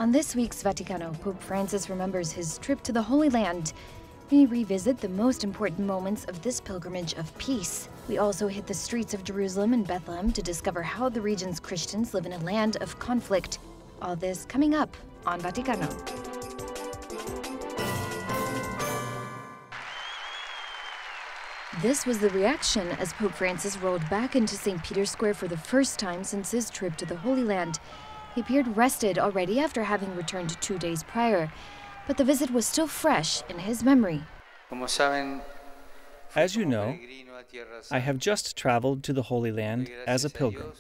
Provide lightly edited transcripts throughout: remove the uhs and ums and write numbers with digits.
On this week's Vaticano, Pope Francis remembers his trip to the Holy Land. We revisit the most important moments of this pilgrimage of peace. We also hit the streets of Jerusalem and Bethlehem to discover how the region's Christians live in a land of conflict. All this coming up on Vaticano. This was the reaction as Pope Francis rolled back into St. Peter's Square for the first time since his trip to the Holy Land. He appeared rested already after having returned 2 days prior, but the visit was still fresh in his memory. As you know, I have just traveled to the Holy Land as a pilgrim.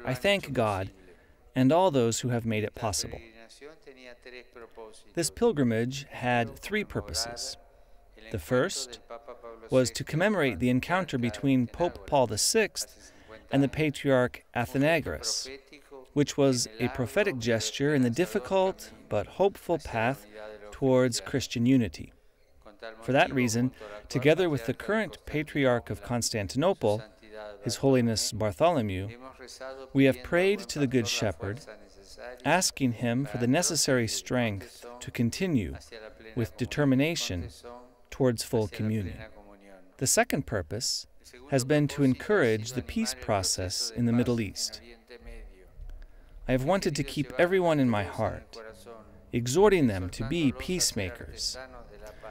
I thank God and all those who have made it possible. This pilgrimage had 3 purposes. The first was to commemorate the encounter between Pope Paul VI and the Patriarch Athenagoras, which was a prophetic gesture in the difficult but hopeful path towards Christian unity. For that reason, together with the current Patriarch of Constantinople, His Holiness Bartholomew, we have prayed to the Good Shepherd, asking him for the necessary strength to continue with determination towards full communion. The second purpose has been to encourage the peace process in the Middle East. I have wanted to keep everyone in my heart, exhorting them to be peacemakers,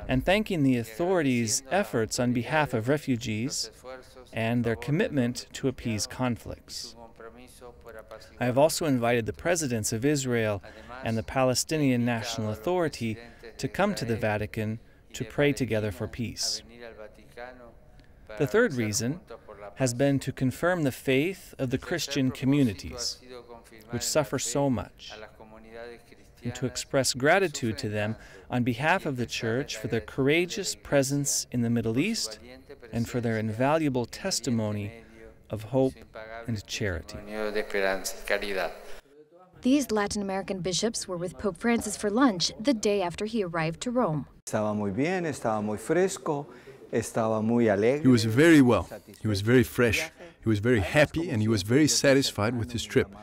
and thanking the authorities' efforts on behalf of refugees and their commitment to appease conflicts. I have also invited the presidents of Israel and the Palestinian National Authority to come to the Vatican to pray together for peace. The third reason has been to confirm the faith of the Christian communities, which suffer so much, and to express gratitude to them on behalf of the Church for their courageous presence in the Middle East and for their invaluable testimony of hope and charity. These Latin American bishops were with Pope Francis for lunch the day after he arrived to Rome. He was very well, he was very fresh, he was very happy, and he was very satisfied with his trip.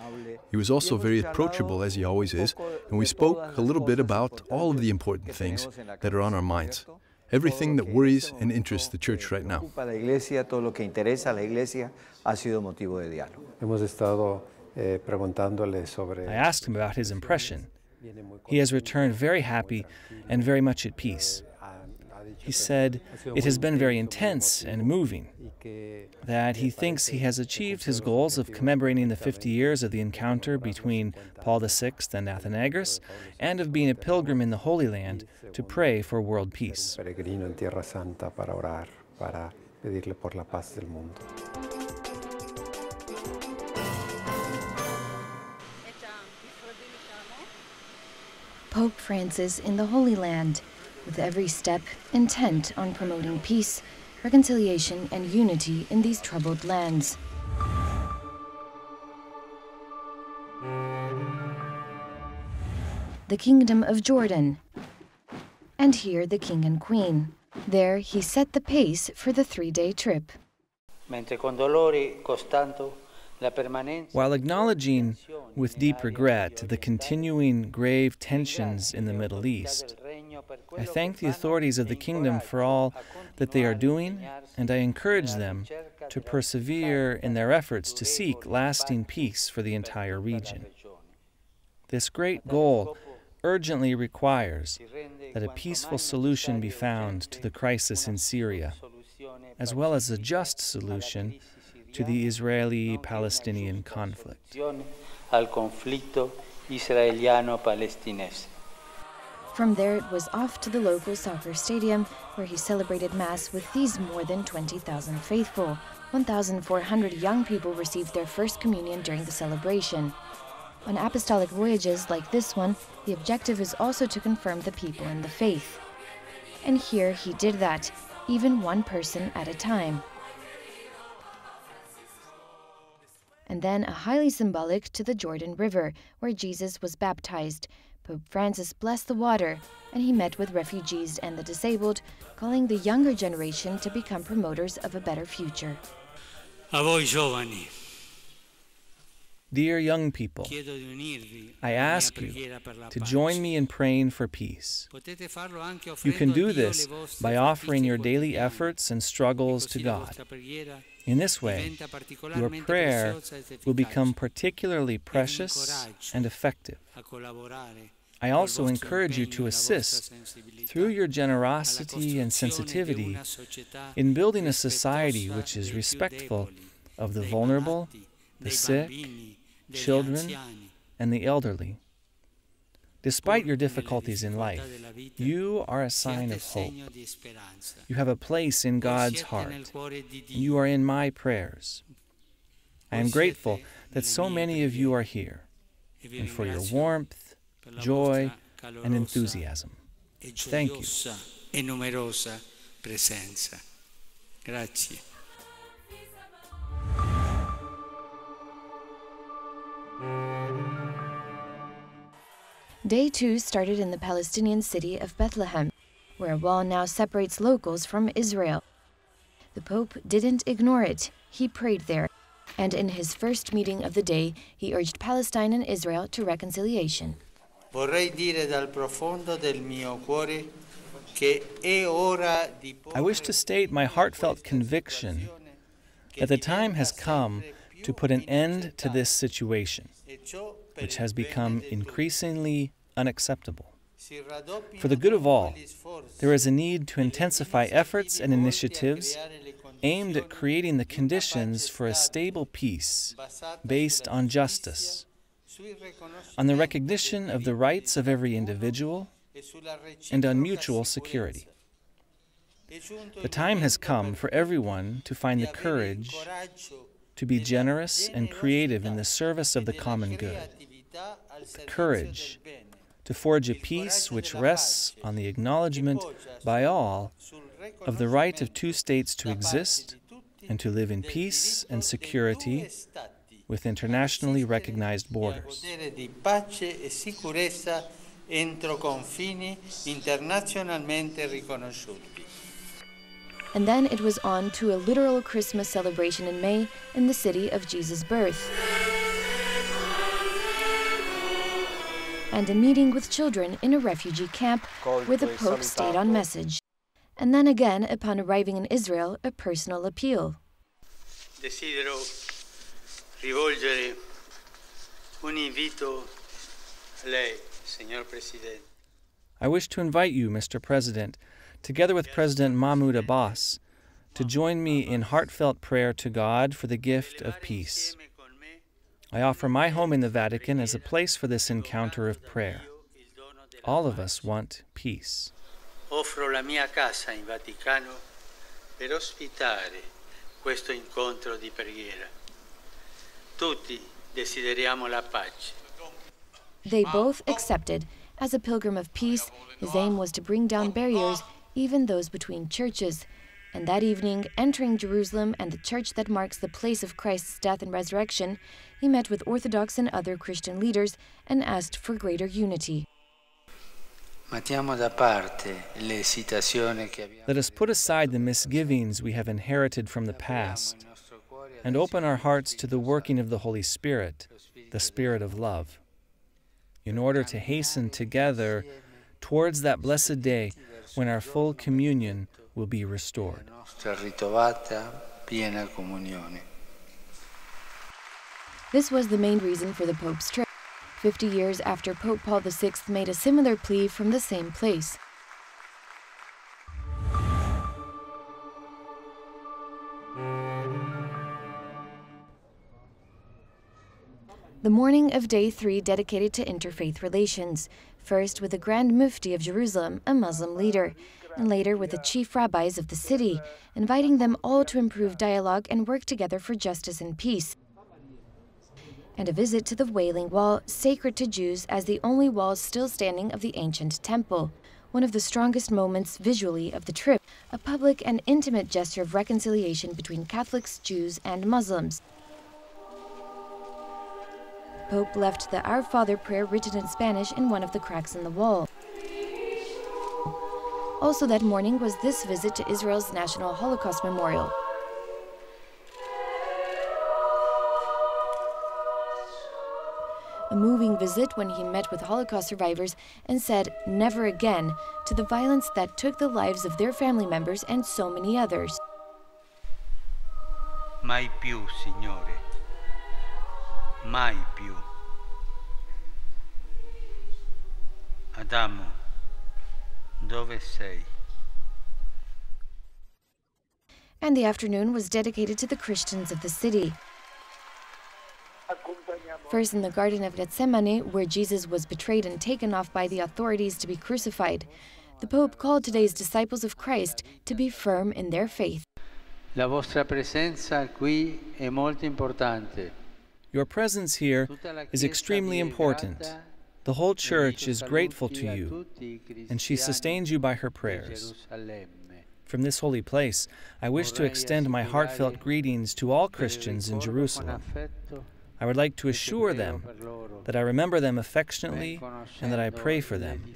He was also very approachable, as he always is, and we spoke a little bit about all of the important things that are on our minds, everything that worries and interests the Church right now. I asked him about his impression. He has returned very happy and very much at peace. He said it has been very intense and moving, that he thinks he has achieved his goals of commemorating the 50 years of the encounter between Paul VI and Athenagoras, and of being a pilgrim in the Holy Land to pray for world peace. Pope Francis in the Holy Land, with every step intent on promoting peace, reconciliation, and unity in these troubled lands. The Kingdom of Jordan. And here the King and Queen. There he set the pace for the 3-day trip. While acknowledging with deep regret the continuing grave tensions in the Middle East, I thank the authorities of the kingdom for all that they are doing, and I encourage them to persevere in their efforts to seek lasting peace for the entire region. This great goal urgently requires that a peaceful solution be found to the crisis in Syria, as well as a just solution to the Israeli-Palestinian conflict. From there, it was off to the local soccer stadium, where he celebrated Mass with these more than 20,000 faithful. 1,400 young people received their first communion during the celebration. On apostolic voyages like this one, the objective is also to confirm the people in the faith. And here he did that, even one person at a time. And then a highly symbolic to the Jordan River, where Jesus was baptized. Pope Francis blessed the water, and he met with refugees and the disabled, calling the younger generation to become promoters of a better future. A voi giovani. Dear young people, I ask you to join me in praying for peace. You can do this by offering your daily efforts and struggles to God. In this way, your prayer will become particularly precious and effective. I also encourage you to assist, through your generosity and sensitivity, in building a society which is respectful of the vulnerable, the sick, children, and the elderly. Despite your difficulties in life, you are a sign of hope. You have a place in God's heart. You are in my prayers. I am grateful that so many of you are here, and for your warmth, joy, and enthusiasm. Thank you. Grazie. Day 2 started in the Palestinian city of Bethlehem, where a wall now separates locals from Israel. The Pope didn't ignore it. He prayed there, and in his first meeting of the day, he urged Palestine and Israel to reconciliation. Vorrei dire dal profondo del mio cuore che è ora di I wish to state my heartfelt conviction that the time has come to put an end to this situation, which has become increasingly unacceptable. For the good of all, there is a need to intensify efforts and initiatives aimed at creating the conditions for a stable peace based on justice, on the recognition of the rights of every individual, and on mutual security. The time has come for everyone to find the courage to be generous and creative in the service of the common good, the courage to forge a peace which rests on the acknowledgement by all of the right of two states to exist and to live in peace and security with internationally recognized borders. And then it was on to a literal Christmas celebration in May in the city of Jesus' birth, and a meeting with children in a refugee camp where the Pope stayed on message. And then again, upon arriving in Israel, a personal appeal. Desidero rivolgere un invito a lei, signor Presidente. I wish to invite you, Mr. President, together with President Mahmoud Abbas, to join me in heartfelt prayer to God for the gift of peace. I offer my home in the Vatican as a place for this encounter of prayer. All of us want peace. Offro la mia casa in Vaticano per ospitare questo incontro di preghiera. Tutti desideriamo la pace. They both accepted. As a pilgrim of peace, his aim was to bring down barriers, even those between churches. And that evening, entering Jerusalem and the church that marks the place of Christ's death and resurrection, he met with Orthodox and other Christian leaders and asked for greater unity. Let us put aside the misgivings we have inherited from the past and open our hearts to the working of the Holy Spirit, the Spirit of love, in order to hasten together towards that blessed day when our full communion will be restored. This was the main reason for the Pope's trip, 50 years after Pope Paul VI made a similar plea from the same place. The morning of Day 3 dedicated to interfaith relations, first with the Grand Mufti of Jerusalem, a Muslim leader, and later with the chief rabbis of the city, inviting them all to improve dialogue and work together for justice and peace. And a visit to the Wailing Wall, sacred to Jews as the only wall still standing of the ancient temple, one of the strongest moments visually of the trip, a public and intimate gesture of reconciliation between Catholics, Jews, and Muslims. Pope left the Our Father prayer written in Spanish in one of the cracks in the wall. Also that morning was this visit to Israel's National Holocaust Memorial. a moving visit when he met with Holocaust survivors and said never again to the violence that took the lives of their family members and so many others. Mai più, Signore. Mai più. Adamo, dove sei? And the afternoon was dedicated to the Christians of the city. First in the Garden of Gethsemane, where Jesus was betrayed and taken off by the authorities to be crucified, the Pope called today's disciples of Christ to be firm in their faith. La vostra presenza qui è molto importante. Your presence here is extremely important. The whole church is grateful to you, and she sustains you by her prayers. From this holy place, I wish to extend my heartfelt greetings to all Christians in Jerusalem. I would like to assure them that I remember them affectionately and that I pray for them,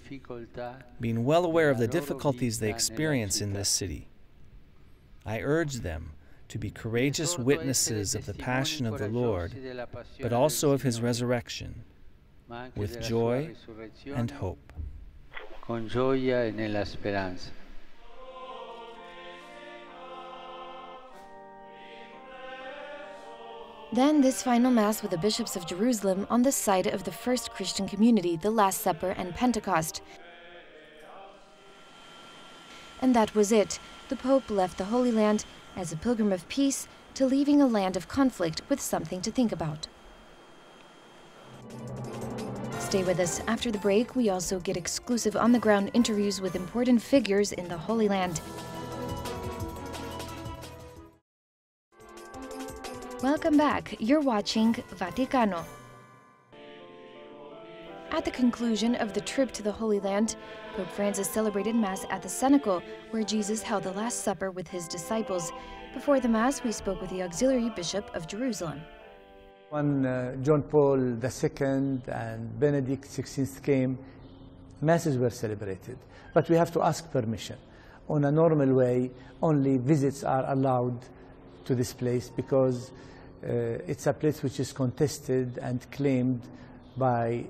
being well aware of the difficulties they experience in this city. I urge them to be courageous witnesses of the passion of the Lord, but also of His resurrection, with joy and hope. Con gioia e nella speranza. Then this final Mass with the bishops of Jerusalem on the site of the first Christian community, the Last Supper and Pentecost. And that was it. The Pope left the Holy Land as a pilgrim of peace to leaving a land of conflict with something to think about. Stay with us. After the break, we also get exclusive on-the-ground interviews with important figures in the Holy Land. Welcome back. You're watching Vaticano. At the conclusion of the trip to the Holy Land, Pope Francis celebrated Mass at the Cenacle, where Jesus held the Last Supper with his disciples. Before the Mass, we spoke with the Auxiliary Bishop of Jerusalem. When John Paul II and Benedict XVI came, Masses were celebrated. But we have to ask permission. On a normal way, only visits are allowed to this place because it's a place which is contested and claimed by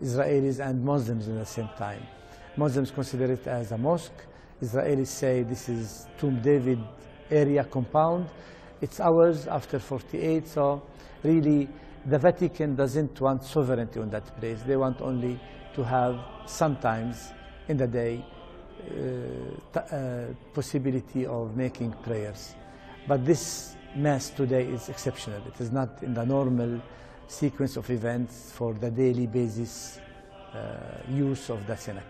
Israelis and Muslims at the same time. Muslims consider it as a mosque. Israelis say this is Tomb David area compound. It's ours after 48, so really the Vatican doesn't want sovereignty on that place. They want only to have sometimes in the day possibility of making prayers. But this Mass today is exceptional. It is not in the normal sequence of events for the daily basis use of the Cenacle.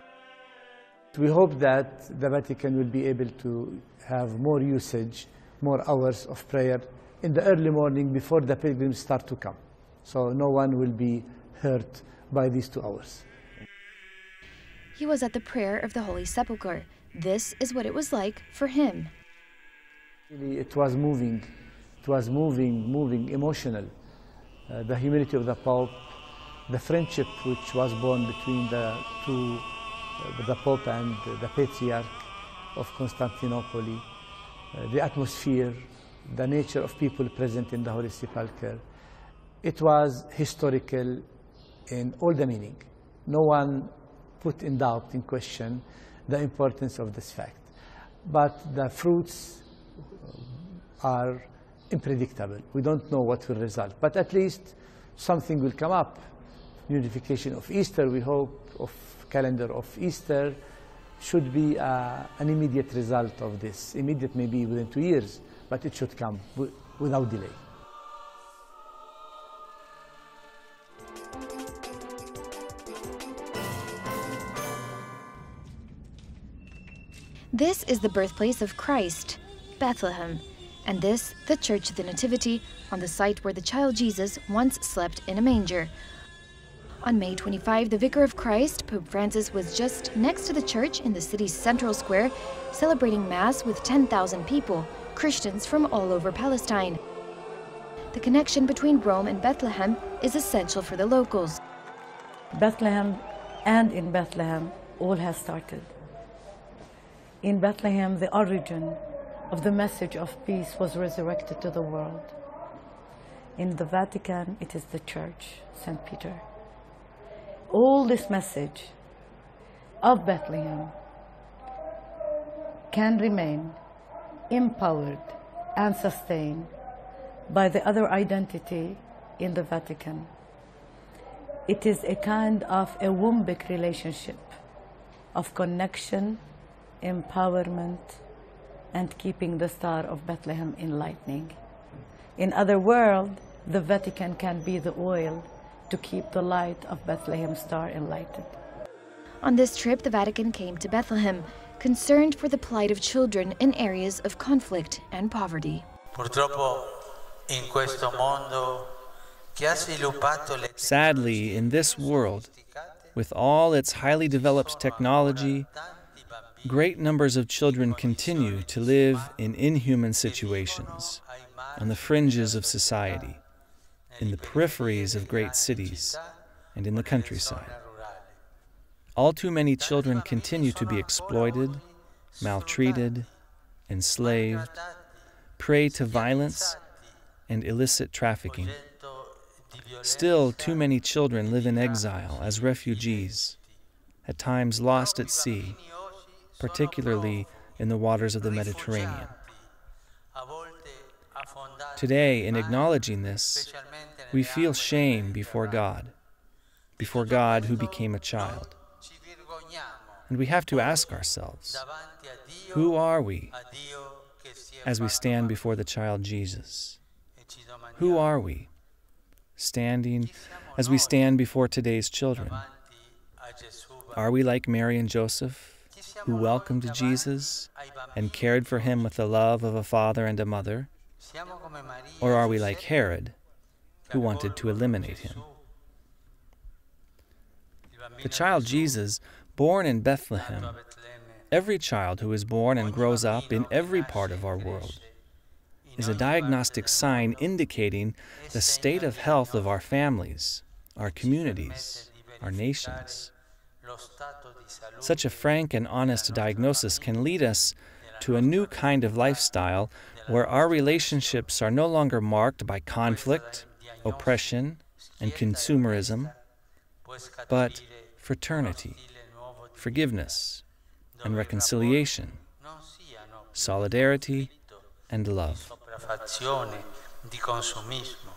We hope that the Vatican will be able to have more usage, more hours of prayer in the early morning before the pilgrims start to come. So no one will be hurt by these 2 hours. He was at the prayer of the Holy Sepulchre. This is what it was like for him. Really, it was moving. It was moving, emotional. The humility of the Pope, the friendship which was born between the two, the Pope and the Patriarch of Constantinople, the atmosphere, the nature of people present in the Holy Sepulchre. It was historical in all the meaning. No one put in doubt, in question, the importance of this fact. But the fruits are unpredictable. We don't know what will result. But at least something will come up. Unification of Easter, we hope, of calendar of Easter, should be an immediate result of this. Immediate maybe within 2 years, but it should come without delay. This is the birthplace of Christ, Bethlehem, and this, the Church of the Nativity, on the site where the child Jesus once slept in a manger. On May 25, the Vicar of Christ, Pope Francis, was just next to the church in the city's central square, celebrating Mass with 10,000 people, Christians from all over Palestine. The connection between Rome and Bethlehem is essential for the locals. Bethlehem, and in Bethlehem, all has started. In Bethlehem, the origin of the message of peace was resurrected to the world. In the Vatican, it is the Church, St. Peter. All this message of Bethlehem can remain empowered and sustained by the other identity in the Vatican. It is a kind of a wombic relationship of connection, empowerment, and keeping the Star of Bethlehem enlightening. In other words, the Vatican can be the oil to keep the light of Bethlehem's star enlightened. On this trip, the Vatican came to Bethlehem, concerned for the plight of children in areas of conflict and poverty. Sadly, in this world, with all its highly developed technology, great numbers of children continue to live in inhuman situations, on the fringes of society, in the peripheries of great cities, and in the countryside. All too many children continue to be exploited, maltreated, enslaved, prey to violence and illicit trafficking. Still, too many children live in exile as refugees, at times lost at sea, particularly in the waters of the Mediterranean. Today, in acknowledging this, we feel shame before God who became a child. And we have to ask ourselves, who are we as we stand before the child Jesus? Who are we as we stand before today's children? Are we like Mary and Joseph, who welcomed Jesus and cared for him with the love of a father and a mother? Or are we like Herod, who wanted to eliminate him? The child Jesus, born in Bethlehem, every child who is born and grows up in every part of our world, is a diagnostic sign indicating the state of health of our families, our communities, our nations. Such a frank and honest diagnosis can lead us to a new kind of lifestyle where our relationships are no longer marked by conflict, oppression, and consumerism, but fraternity, forgiveness, and reconciliation, solidarity, and love. Di consumismo,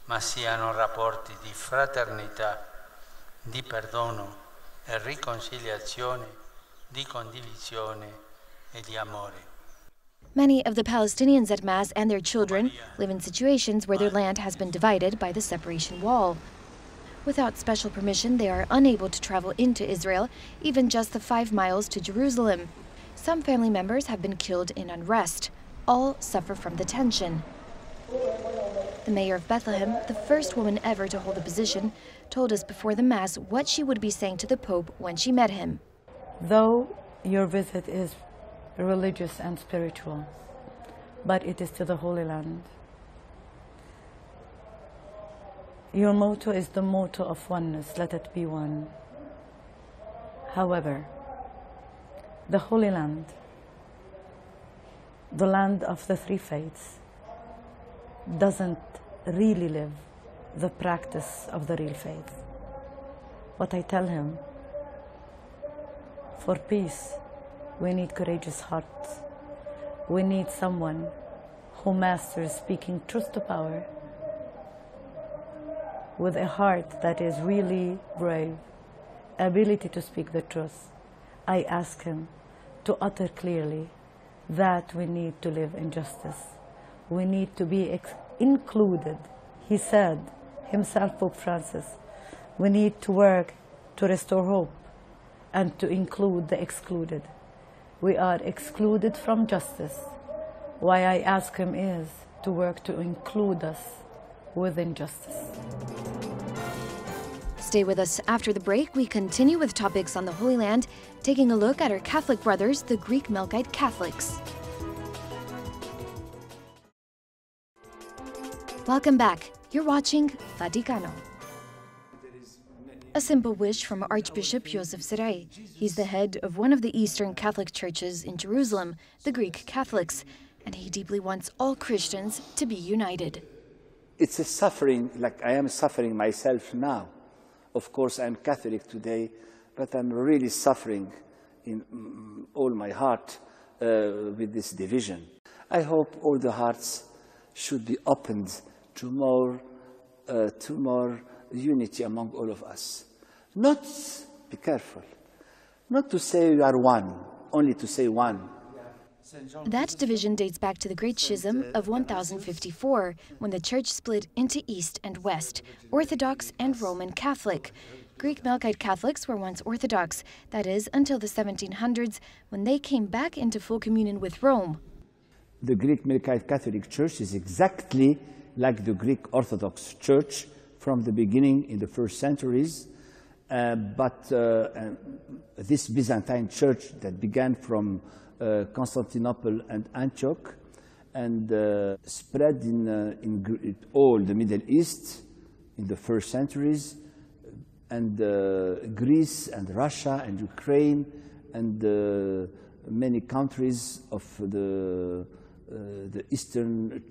ma siano rapporti di fraternità, di perdono e riconciliazione, di condivisione e di amore. Many of the Palestinians at Mass and their children live in situations where their land has been divided by the separation wall. Without special permission, they are unable to travel into Israel, even just the 5 miles to Jerusalem. Some family members have been killed in unrest. All suffer from the tension. The mayor of Bethlehem, the first woman ever to hold the position, told us before the Mass what she would be saying to the Pope when she met him. Though your visit is religious and spiritual, but it is to the Holy Land. Your motto is the motto of oneness, let it be one. However, the Holy Land, the land of the 3 faiths, doesn't really live the practice of the real faith. What I tell him, for peace, we need courageous hearts. We need someone who masters speaking truth to power with a heart that is really brave, ability to speak the truth. I ask him to utter clearly that we need to live in justice. We need to be included. He said himself, Pope Francis, we need to work to restore hope and to include the excluded. We are excluded from justice. Why I ask him is to work to include us within justice. Stay with us after the break. We continue with topics on the Holy Land, taking a look at our Catholic brothers, the Greek Melkite Catholics. Welcome back. You're watching Vaticano. A simple wish from Archbishop Joseph Serai. He's the head of one of the Eastern Catholic churches in Jerusalem, the Greek Catholics, and he deeply wants all Christians to be united. it's a suffering, like I am suffering myself now. Of course, I'm Catholic today, but I'm really suffering in all my heart with this division. I hope all the hearts should be opened to more unity among all of us. Not, be careful, not to say we are one, only to say one. That division dates back to the Great Schism of 1054, when the Church split into East and West, Orthodox and Roman Catholic. Greek Melkite Catholics were once Orthodox, that is, until the 1700s, when they came back into full communion with Rome. The Greek Melkite Catholic Church is exactly like the Greek Orthodox Church from the beginning in the first centuries, but this Byzantine Church that began from Constantinople and Antioch and spread in all the Middle East in the first centuries, and Greece and Russia and Ukraine and many countries of the eastern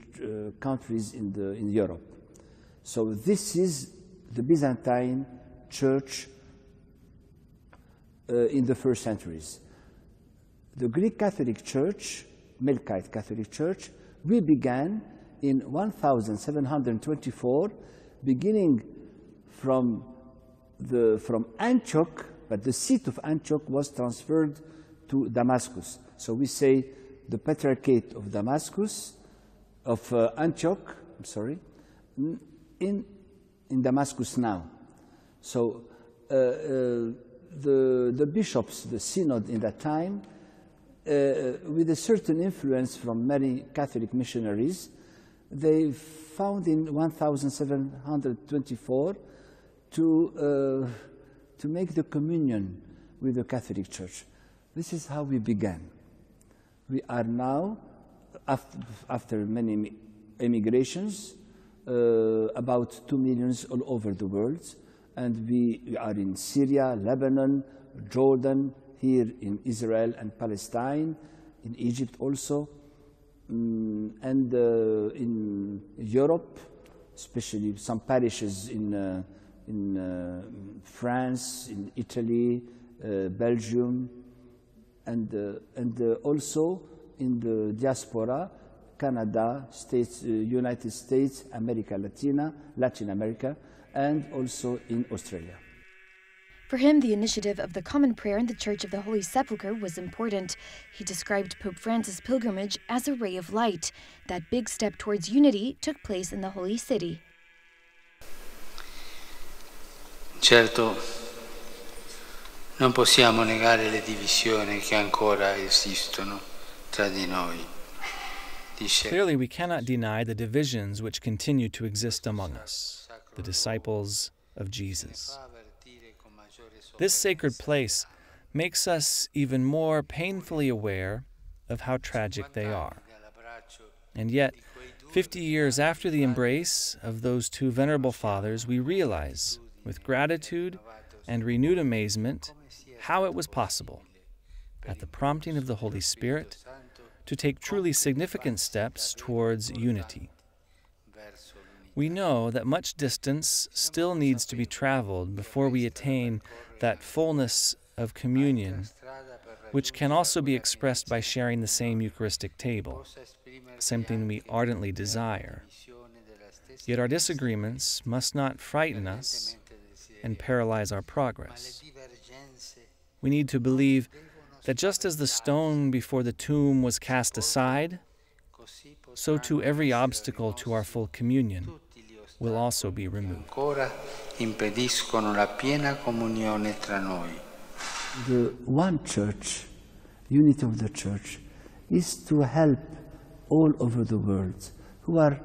countries in Europe. So this is the Byzantine Church in the first centuries. The Greek Catholic Church, Melkite Catholic Church, we began in 1724, beginning from Antioch, but the seat of Antioch was transferred to Damascus. So we say the Patriarchate of Damascus, of Antioch, I'm sorry, in Damascus now. So the bishops, the synod in that time, with a certain influence from many Catholic missionaries, they found in 1724 to make the communion with the Catholic Church. This is how we began. We are now, after many emigrations, about 2 million all over the world, and we are in Syria, Lebanon, Jordan, here in Israel and Palestine, in Egypt also, and in Europe, especially some parishes in France, in Italy, Belgium, and also in the diaspora, Canada, States, United States, America Latina, Latin America, and also in Australia. For him, the initiative of the Common Prayer in the Church of the Holy Sepulchre was important. He described Pope Francis' pilgrimage as a ray of light. That big step towards unity took place in the Holy City. Certo, non possiamo negare le divisioni che ancora esistono tra di noi. Clearly, we cannot deny the divisions which continue to exist among us, the disciples of Jesus. This sacred place makes us even more painfully aware of how tragic they are. And yet, 50 years after the embrace of those two venerable fathers, we realize, with gratitude and renewed amazement, how it was possible, at the prompting of the Holy Spirit, to take truly significant steps towards unity. We know that much distance still needs to be traveled before we attain that fullness of communion, which can also be expressed by sharing the same Eucharistic table, something we ardently desire. Yet our disagreements must not frighten us and paralyze our progress. We need to believe that just as the stone before the tomb was cast aside, so too every obstacle to our full communion will also be removed. The one church, unity of the church, is to help all over the world who are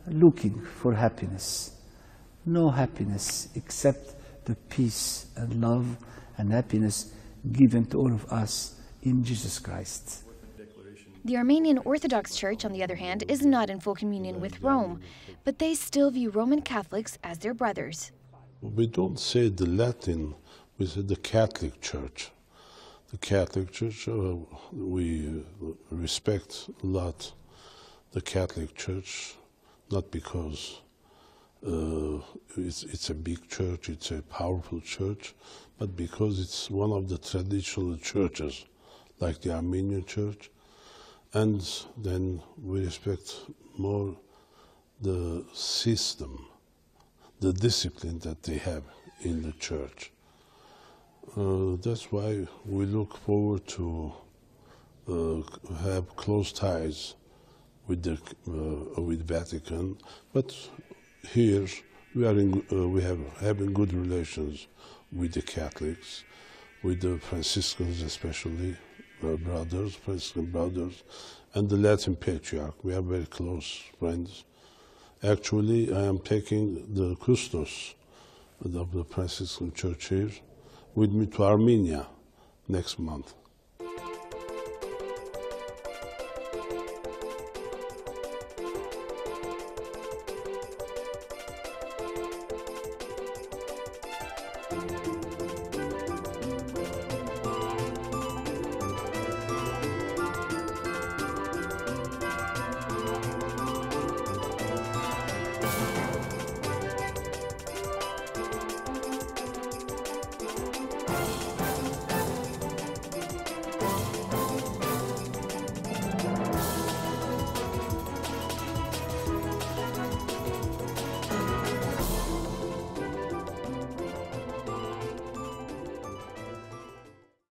looking for happiness. No happiness except the peace and love and happiness given to all of us in Jesus Christ. The Armenian Orthodox Church, on the other hand, is not in full communion with Rome, but they still view Roman Catholics as their brothers. We don't say the Latin, we say the Catholic Church. The Catholic Church, we respect a lot the Catholic Church, not because it's a big church, it's a powerful church, but because it's one of the traditional churches, like the Armenian church, and then we respect more the system, the discipline that they have in the church. That's why we look forward to have close ties with the Vatican, but here we are having good relations with the Catholics, with the Franciscans especially, Franciscan brothers, and the Latin Patriarch. We are very close friends. Actually, I am taking the Custos of the Franciscan Church here with me to Armenia next month.